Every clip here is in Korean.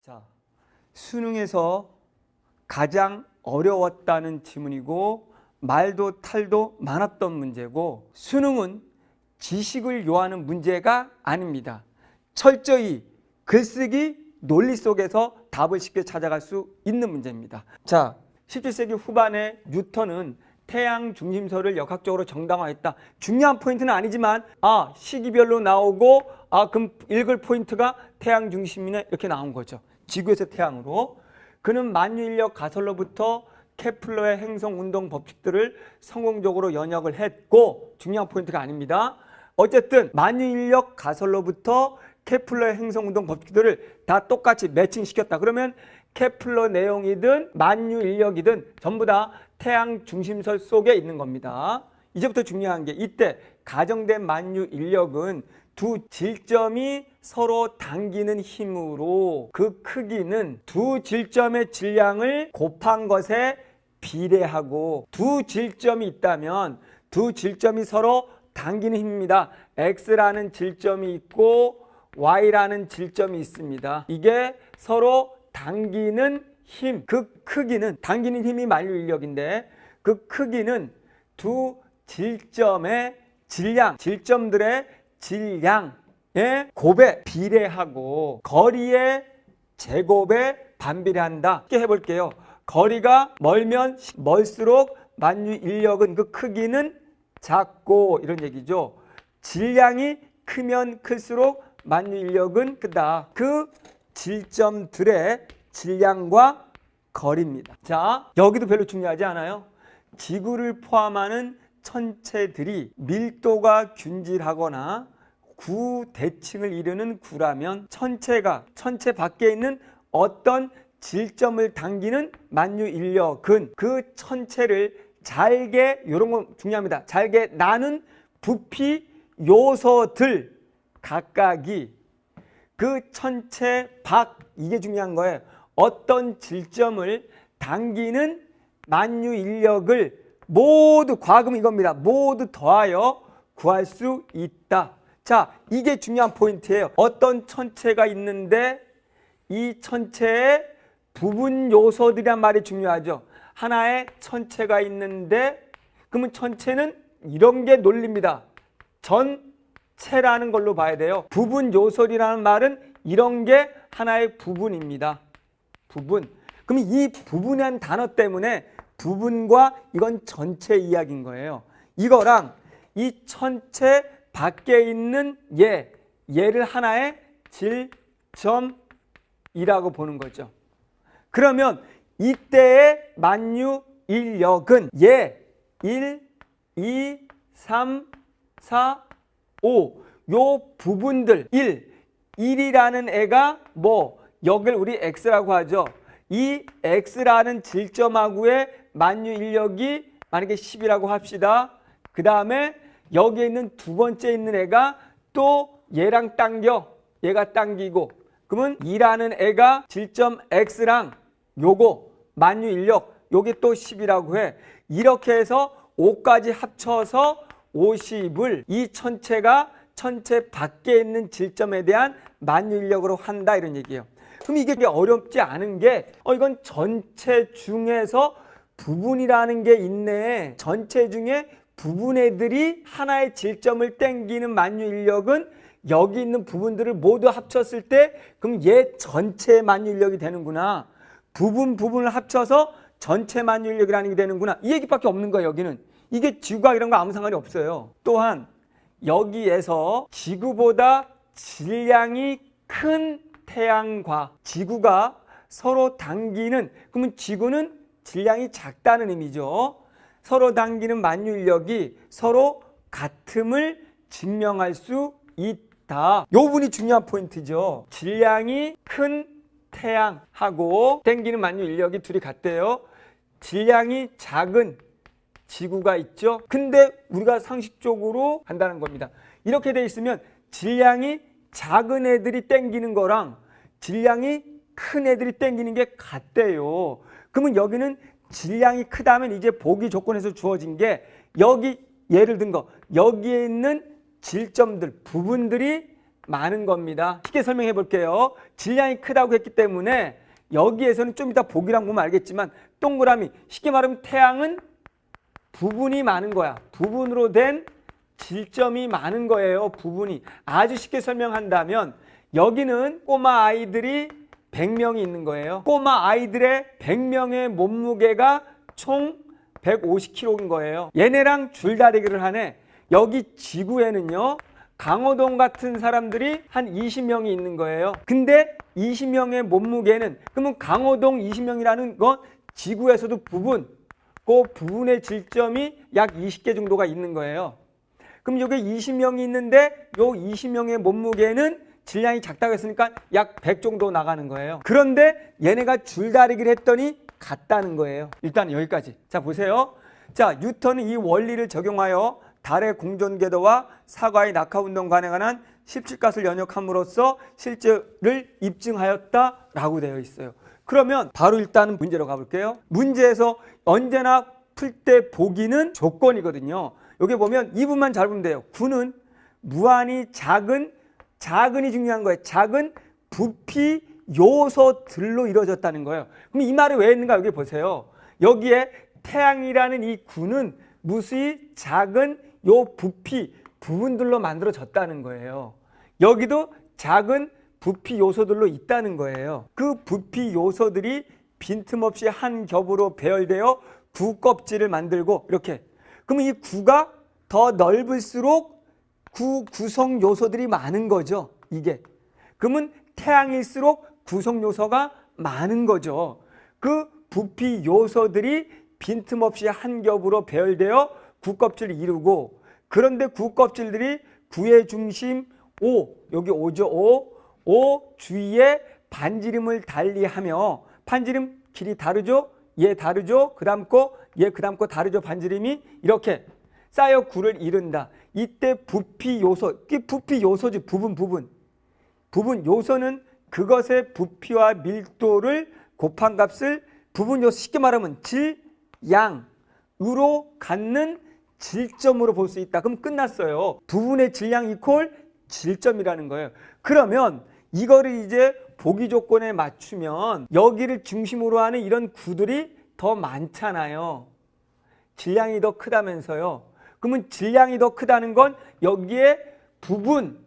자, 수능에서 가장 어려웠다는 지문이고 말도 탈도 많았던 문제고, 수능은 지식을 요하는 문제가 아닙니다. 철저히 글쓰기 논리 속에서 답을 쉽게 찾아갈 수 있는 문제입니다. 자, 17세기 후반에 뉴턴은 태양 중심설을 역학적으로 정당화했다. 중요한 포인트는 아니지만 시기별로 나오고 그럼 읽을 포인트가 태양 중심이네 이렇게 나온 거죠. 지구에서 태양으로. 그는 만유인력 가설로부터 케플러의 행성운동 법칙들을 성공적으로 연역을 했고, 중요한 포인트가 아닙니다. 어쨌든 만유인력 가설로부터 케플러의 행성운동 법칙들을 다 똑같이 매칭시켰다. 그러면 케플러 내용이든 만유인력이든 전부 다 태양 중심설 속에 있는 겁니다. 이제부터 중요한 게, 이때 가정된 만유인력은 두 질점이 서로 당기는 힘으로 그 크기는 두 질점의 질량을 곱한 것에 비례하고, 두 질점이 있다면 두 질점이 서로 당기는 힘입니다. X라는 질점이 있고 Y라는 질점이 있습니다. 이게 서로 당기는 힘, 그 크기는, 당기는 힘이 만유인력인데 그 크기는 두 질점의 질량, 질점들의 질량의 곱에 비례하고 거리의 제곱에 반비례한다. 이렇게 해볼게요. 거리가 멀면 멀수록 만유인력은 그 크기는 작고 이런 얘기죠. 질량이 크면 클수록 만유인력은 크다. 그 질점들의 질량과 거리입니다. 자, 여기도 별로 중요하지 않아요. 지구를 포함하는 천체들이 밀도가 균질하거나 구대칭을 이루는 구라면 천체 밖에 있는 어떤 질점을 당기는 만유인력은 그 천체를 잘게, 이런 건 중요합니다. 잘게 나눈 부피 요소들 각각이 그 천체 밖, 이게 중요한 거예요. 어떤 질점을 당기는 만유인력을 모두, 과금은 이겁니다. 모두 더하여 구할 수 있다. 자, 이게 중요한 포인트예요. 어떤 천체가 있는데 이 천체의 부분 요소들이란 말이 중요하죠. 하나의 천체가 있는데, 그러면 천체는 이런 게 논리입니다. 전체라는 걸로 봐야 돼요. 부분 요소리라는 말은 이런 게 하나의 부분입니다. 부분. 그럼 이 부분이라는 단어 때문에 부분과 이건 전체 이야기인 거예요. 이거랑 이 천체 밖에 있는 얘를 하나의 질점이라고 보는 거죠. 그러면 이때의 만유인력은 1, 2, 3, 4, 5 요 부분들 1이라는 애가 여길 우리 X라고 하죠. 이 X라는 질점하고의 만유인력이 만약에 10이라고 합시다. 그 다음에 여기에 있는 두 번째 있는 애가 또 얘랑 얘가 당기고, 그러면 2라는 애가 질점 X랑 요거 만유인력 요게 또 10이라고 해. 이렇게 해서 5까지 합쳐서 50을 이 천체가 천체 밖에 있는 질점에 대한 만유인력으로 한다, 이런 얘기예요. 그럼 이게 어렵지 않은 게 이건 전체 중에서 부분이라는 게 있네. 전체 중에 부분 애들이 하나의 질점을 땡기는 만유인력은 여기 있는 부분들을 모두 합쳤을 때 그럼 얘 전체의 만유인력이 되는구나. 부분을 합쳐서 전체 만유인력이라는 게 되는구나. 이 얘기밖에 없는 거예요. 여기는. 이게 지구과 이런 거 아무 상관이 없어요. 또한 여기에서 지구보다 질량이 큰 태양과 지구가 서로 당기는, 그러면 지구는 질량이 작다는 의미죠. 서로 당기는 만유인력이 서로 같음을 증명할 수 있다. 요 부분이 중요한 포인트죠. 질량이 큰 태양하고 당기는 만유인력이 둘이 같대요. 질량이 작은 지구가 있죠. 근데 우리가 상식적으로 한다는 겁니다. 이렇게 돼 있으면 질량이 작은 애들이 당기는 거랑 질량이 큰 애들이 당기는 게 같대요. 그러면 여기는 질량이 크다면 이제 보기 조건에서 주어진 게, 여기 예를 든 거, 여기에 있는 질점들, 부분들이 많은 겁니다. 쉽게 설명해 볼게요. 질량이 크다고 했기 때문에 여기에서는 좀 이따 보기랑 보면 알겠지만 동그라미, 쉽게 말하면 태양은 부분이 많은 거야. 부분으로 된 질점이 많은 거예요. 부분이. 아주 쉽게 설명한다면 여기는 꼬마 아이들이 100명이 있는 거예요. 꼬마 아이들의 100명의 몸무게가 총 150kg인 거예요. 얘네랑 줄다리기를 하네. 여기 지구에는요, 강호동 같은 사람들이 한 20명이 있는 거예요. 근데 20명의 몸무게는, 그러면 강호동 20명이라는 건 지구에서도 부분, 그 부분의 질점이 약 20개 정도가 있는 거예요. 그럼 여기 20명이 있는데 요 20명의 몸무게는 질량이 작다고 했으니까 약 100 정도 나가는 거예요. 그런데 얘네가 줄다리기를 했더니 같다는 거예요. 일단 여기까지. 자, 보세요. 자, 뉴턴은 이 원리를 적용하여 달의 공전궤도와 사과의 낙하운동관에 관한 십질가스를 연역함으로써 실제를 입증하였다라고 되어 있어요. 그러면 바로 일단은 문제로 가볼게요. 문제에서 언제나 풀 때 보기는 조건이거든요. 여기 보면 이 부분만 잘 보면 돼요. 구는 무한히 작은이 중요한 거예요. 작은 부피 요소들로 이루어졌다는 거예요. 그럼 이 말이 왜 있는가 여기 보세요. 여기에 태양이라는 이 구는 무수히 작은 요 부피 부분들로 만들어졌다는 거예요. 여기도 작은 부피 요소들로 있다는 거예요. 그 부피 요소들이 빈틈없이 한 겹으로 배열되어 구 껍질을 만들고 이렇게. 그러면 이 구가 더 넓을수록 구 구성 요소들이 많은 거죠. 이게. 그러면 태양일수록 구성 요소가 많은 거죠. 그 부피 요소들이 빈틈없이 한 겹으로 배열되어 구 껍질을 이루고, 그런데 구 껍질들이 구의 중심 O, 여기 O죠. O 주위에 반지름을 달리하며, 반지름 길이 다르죠? 얘 다르죠? 그 다음 거, 얘 그 다음 거 다르죠? 반지름이 이렇게 쌓여 구를 이룬다. 이때 부피 요소, 이 부피 요소지. 부분 요소는 그것의 부피와 밀도를 곱한 값을 부분 요소, 쉽게 말하면 질량으로 갖는 질점으로 볼 수 있다. 그럼 끝났어요. 부분의 질량 이퀄 질점이라는 거예요. 그러면 이거를 이제 보기 조건에 맞추면 여기를 중심으로 하는 이런 구들이 더 많잖아요. 질량이 더 크다면서요. 그러면 질량이 더 크다는 건 여기에 부분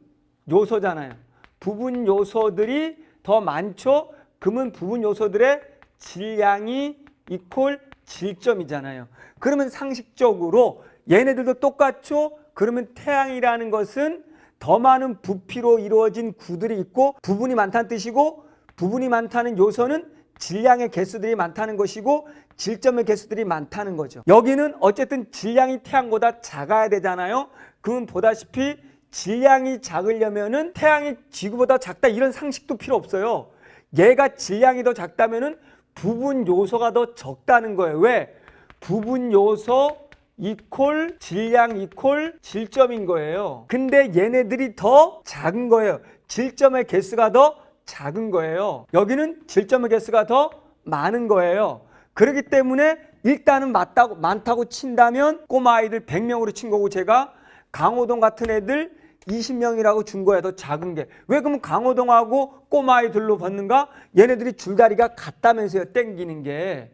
요소잖아요. 부분 요소들이 더 많죠. 그러면 부분 요소들의 질량이 이퀄 질점이잖아요. 그러면 상식적으로 얘네들도 똑같죠. 그러면 태양이라는 것은 더 많은 부피로 이루어진 구들이 있고 부분이 많다는 뜻이고, 부분이 많다는 요소는 질량의 개수들이 많다는 것이고 질점의 개수들이 많다는 거죠. 여기는 어쨌든 질량이 태양보다 작아야 되잖아요. 그러면 보다시피 질량이 작으려면은 태양이 지구보다 작다 이런 상식도 필요 없어요. 얘가 질량이 더 작다면은 부분 요소가 더 적다는 거예요. 왜? 부분 요소 이퀄 질량 이퀄 질점인 거예요. 근데 얘네들이 더 작은 거예요. 질점의 개수가 더 작은 거예요. 여기는 질점의 개수가 더 많은 거예요. 그렇기 때문에 일단은 많다고 친다면 꼬마 아이들 100명으로 친 거고, 제가 강호동 같은 애들 20명이라고 준 거야. 더 작은 게. 왜 그러면 강호동하고 꼬마 아이들로 봤는가? 얘네들이 줄다리가 같다면서요. 땡기는 게.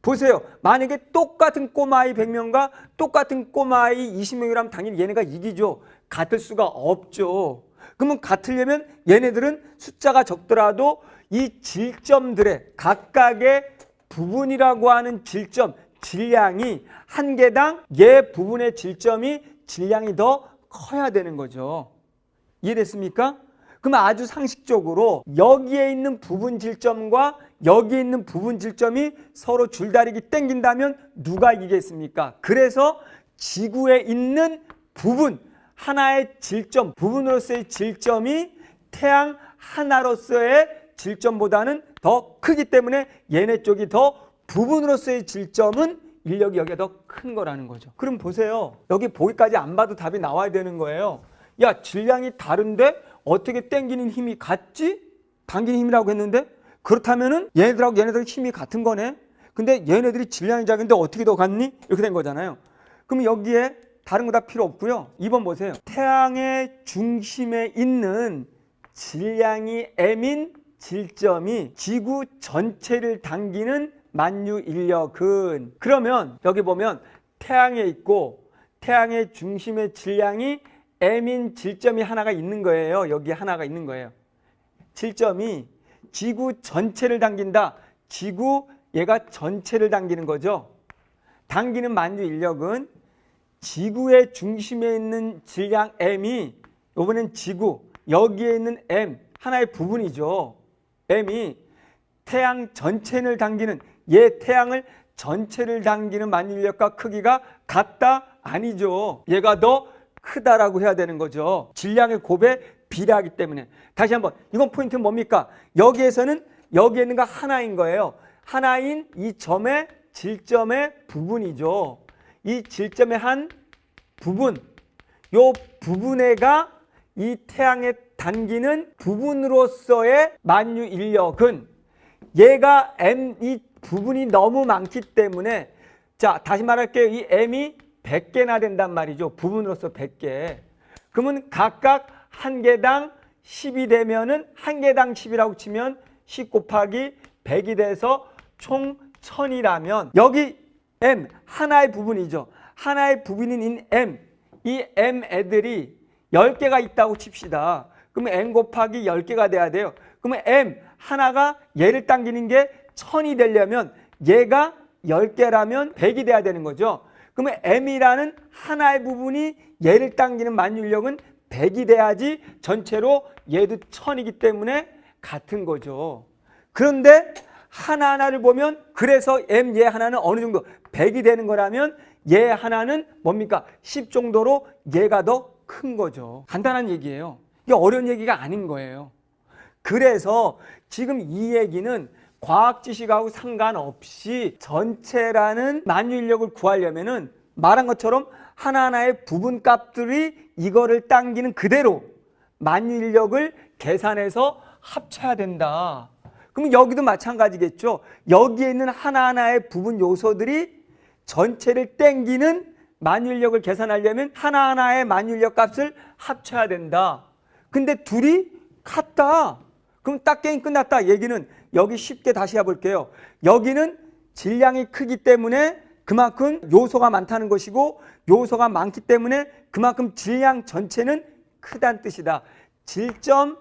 보세요. 만약에 똑같은 꼬마아이 100명과 똑같은 꼬마아이 20명이라면 당연히 얘네가 이기죠. 같을 수가 없죠. 그러면 같으려면 얘네들은 숫자가 적더라도 이 질점들의 각각의 부분이라고 하는 질점, 질량이 한 개당 얘 부분의 질점이 질량이 더 커야 되는 거죠. 이해됐습니까? 그럼 아주 상식적으로 여기에 있는 부분 질점과 여기에 있는 부분 질점이 서로 줄다리기 땡긴다면 누가 이기겠습니까? 그래서 지구에 있는 부분 하나의 질점, 부분으로서의 질점이 태양 하나로서의 질점보다는 더 크기 때문에 얘네 쪽이 더 부분으로서의 질점은 인력이 여기가 더 큰 거라는 거죠. 그럼 보세요. 여기 보기까지 안 봐도 답이 나와야 되는 거예요. 야, 질량이 다른데 어떻게 땡기는 힘이 같지? 당기는 힘이라고 했는데, 그렇다면은 얘네들하고 얘네들 힘이 같은 거네. 근데 얘네들이 질량이 작은데 어떻게 더 같니? 이렇게 된 거잖아요. 그럼 여기에 다른 거 다 필요 없고요. 2번 보세요. 태양의 중심에 있는 질량이 m인 질점이 지구 전체를 당기는 만유 인력은, 그러면 여기 보면 태양에 있고 태양의 중심의 질량이 m인 질점이 하나가 있는 거예요. 여기 하나가 있는 거예요. 질점이 지구 전체를 당긴다. 지구 얘가 전체를 당기는 거죠. 당기는 만유 인력은 지구의 중심에 있는 질량 m이, 이번엔 지구, 여기에 있는 m, 하나의 부분이죠. m이 태양 전체를 당기는, 얘 태양을 전체를 당기는 만유 인력과 크기가 같다? 아니죠. 얘가 더 크다라고 해야 되는 거죠. 질량의 곱에 비례하기 때문에. 다시 한번, 이건 포인트는 뭡니까? 여기에서는 여기에 있는 거 하나인 거예요. 하나인 이 점의 질점의 부분이죠. 이 질점의 한 부분, 요 부분에가 이 태양에 당기는 부분으로서의 만유 인력은, 얘가 m, 이 부분이 너무 많기 때문에, 자 다시 말할게요. 이 m이 100개나 된단 말이죠. 부분으로서 100개. 그러면 각각 한 개당 10이 되면은, 한 개당 10이라고 치면 10 곱하기 100이 돼서 총 1000이라면, 여기 m 하나의 부분이죠. 하나의 부분인 m, 이 m 애들이 10개가 있다고 칩시다. 그러면 m 곱하기 10개가 돼야 돼요. 그러면 m 하나가 얘를 당기는 게 1000이 되려면 얘가 10개라면 100이 돼야 되는 거죠. 그러면 m이라는 하나의 부분이 얘를 당기는 만유 인력은 100이 돼야지 전체로 얘도 1000이기 때문에 같은 거죠. 그런데 하나하나를 보면, 그래서 m 얘 하나는 어느 정도 100이 되는 거라면 얘 하나는 뭡니까? 10 정도로 얘가 더 큰 거죠. 간단한 얘기예요. 이게 어려운 얘기가 아닌 거예요. 그래서 지금 이 얘기는 과학 지식하고 상관없이 전체라는 만유 인력을 구하려면은 말한 것처럼 하나하나의 부분 값들이 이거를 당기는 그대로 만유 인력을 계산해서 합쳐야 된다. 그럼 여기도 마찬가지겠죠. 여기에 있는 하나하나의 부분 요소들이 전체를 당기는 만유 인력을 계산하려면 하나하나의 만유 인력 값을 합쳐야 된다. 근데 둘이 같다. 그럼 딱 게임 끝났다. 얘기는 여기 쉽게 다시 해볼게요. 여기는 질량이 크기 때문에 그만큼 요소가 많다는 것이고, 요소가 많기 때문에 그만큼 질량 전체는 크다는 뜻이다. 질점,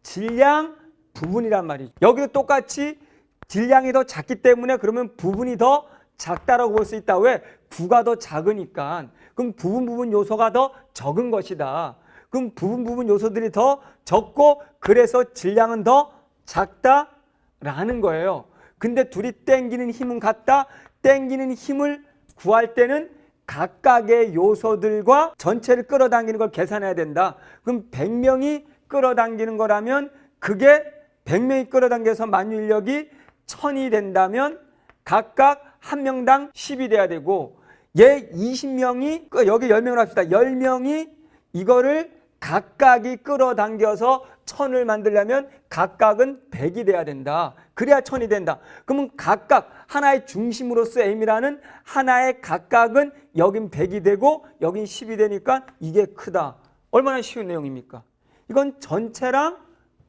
질량, 부분이란 말이죠. 여기도 똑같이 질량이 더 작기 때문에 그러면 부분이 더 작다라고 볼 수 있다. 왜? 부가 더 작으니까. 그럼 부분 요소가 더 적은 것이다. 그럼 부분 요소들이 더 적고 그래서 질량은 더 작다라는 거예요. 근데 둘이 땡기는 힘은 같다. 땡기는 힘을 구할 때는 각각의 요소들과 전체를 끌어당기는 걸 계산해야 된다. 그럼 100명이 끌어당기는 거라면 그게 100명이 끌어당겨서 만유 인력이 1000이 된다면 각각 한 명당 10이 돼야 되고, 얘 20명이, 여기 10명을 합시다. 10명이 이거를 각각이 끌어당겨서 1000을 만들려면 각각은 100이 돼야 된다. 그래야 1000이 된다. 그러면 각각 하나의 중심으로서 m이라는 하나의 각각은 여긴 100이 되고 여긴 10이 되니까 이게 크다. 얼마나 쉬운 내용입니까? 이건 전체랑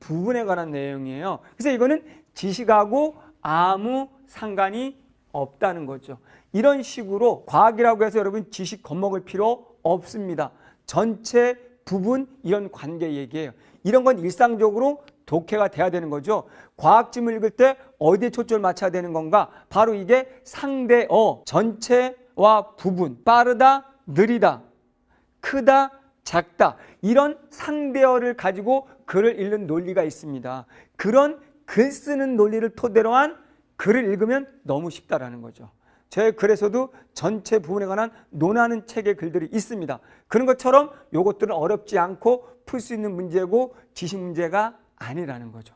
부분에 관한 내용이에요. 그래서 이거는 지식하고 아무 상관이 없다는 거죠. 이런 식으로 과학이라고 해서 여러분 지식 겁먹을 필요 없습니다. 전체, 부분 이런 관계 얘기예요. 이런 건 일상적으로 독해가 돼야 되는 거죠. 과학지문 읽을 때 어디에 초점을 맞춰야 되는 건가? 바로 이게 상대어, 전체와 부분, 빠르다, 느리다, 크다, 작다, 이런 상대어를 가지고 글을 읽는 논리가 있습니다. 그런 글 쓰는 논리를 토대로 한 글을 읽으면 너무 쉽다라는 거죠. 제 글에서도 전체 부분에 관한 논하는 책의 글들이 있습니다. 그런 것처럼 이것들은 어렵지 않고 풀 수 있는 문제고 지식 문제가 아니라는 거죠.